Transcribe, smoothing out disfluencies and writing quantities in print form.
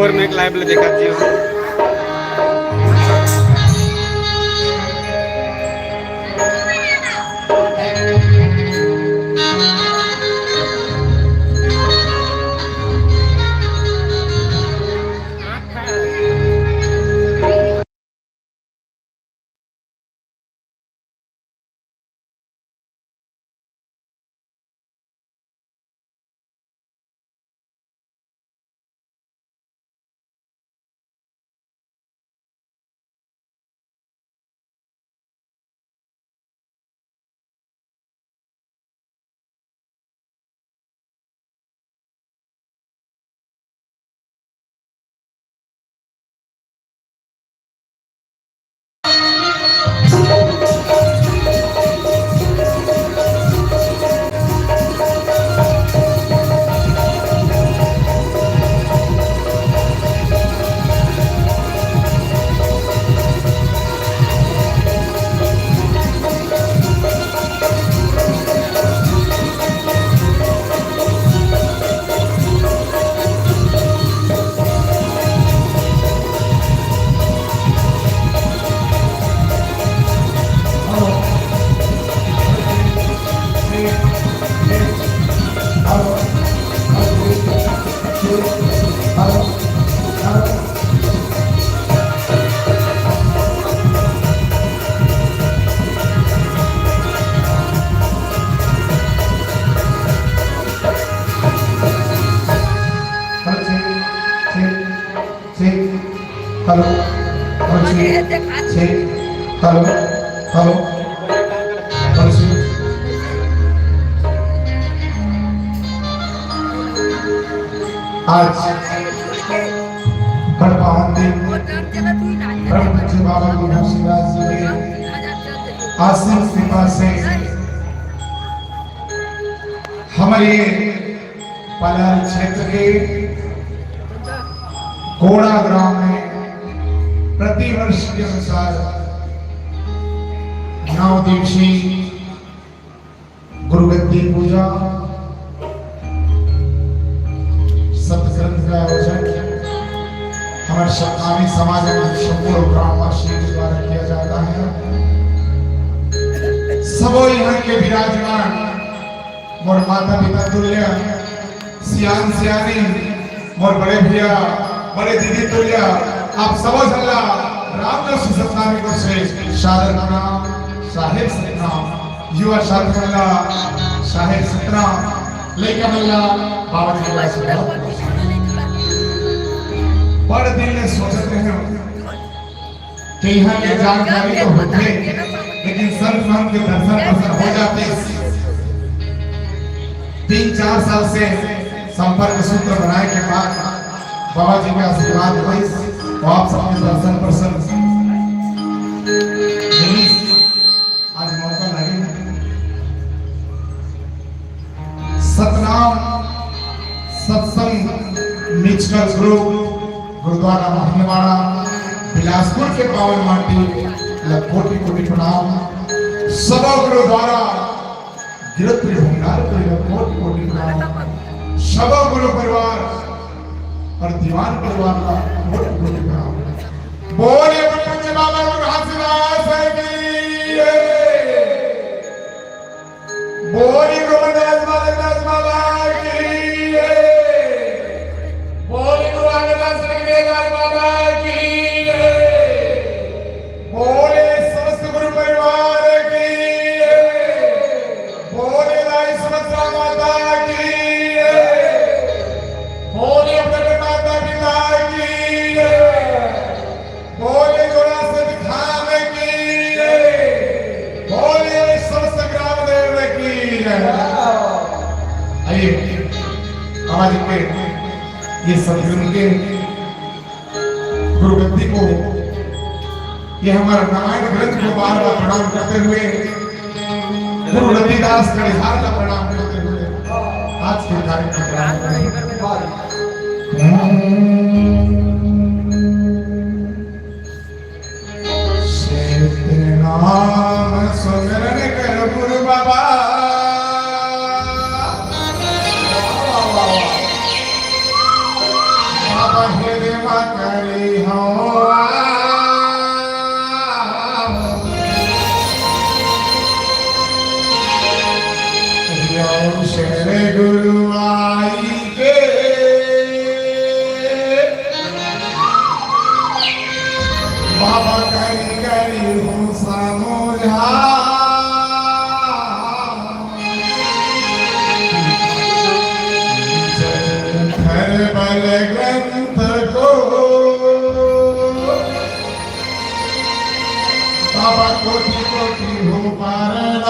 और मैं एक लाइव दिखाती हूँ। हेलो हेलो हेलो आज पावन दिन ब्रह्म पूज्य बाबा गुरु शिवराज जी के आशीष कृपा से हमारे पलारी क्षेत्र के घोड़ा ग्राम में प्रतिवर्ष के अनुसार 9 दिवसीय गुरुगद्दी पूजा सत्संग का आयोजन हमारे शतानी समाज में संपूर्ण ग्रामवासियों द्वारा किया जाता है। सबो यहाँ के विराजमान मोर माता पिता तुल्य सियान सियानी मोर बड़े भैया बड़े दीदी तुल्य आप सब जल्ला रामदास सतनामी को से शादर नाम साहेब सतनाम युवा शादरला साहेब सतनाम लेके मल्ला बाबा जी का आशीर्वाद बड़े दिल में सोचते हैं कि यहाँ की जानकारी तो होते लेकिन सर्वनाम के दर्शन हो जाते 3-4 साल से संपर्क सूत्र बनाए के बाद बाबा जी का आशीर्वाद हुई तो आप सबके दर्शन प्रसन्न आज मौका लगे सतनाम सत्संग मिक्सचर ग्रुप गुरुद्वारा महनवाड़ा बिलासपुर के पावन माटी कोटि कोटि प्रणाम सब गुरुद्वारा गिरत्री भंडार को कोटि कोटि प्रणाम सब गुरु परिवार और दीवान परिवार का कोटि कोटि प्रणाम। बोले पूज्य बाबा गुरुदास की बोले गोविंददास बाबा की बोले गुरु रामदास बाबा की बोले समस्त गुरु परिवार की बोले दाई सुभद्रा माता की बोले अपने माता पिता की बोले जोड़ा से धाम की बोले समस्त ग्राम देव की। आइए आवाज के ये सदगुरु के गुरुगद्दी को ये हमारा रामायण ग्रंथ को बार बार प्रणाम करते हुए गुरु रविदास कलिहार का प्रणाम करते हुए आज के कार्यक्रम नाम सुमिरन कर गुरु बाबा बाबा हे बाबा करी करी हूँ समझा हर बल ग्रंथ को बाबा कोटि कोटि हूँ पारण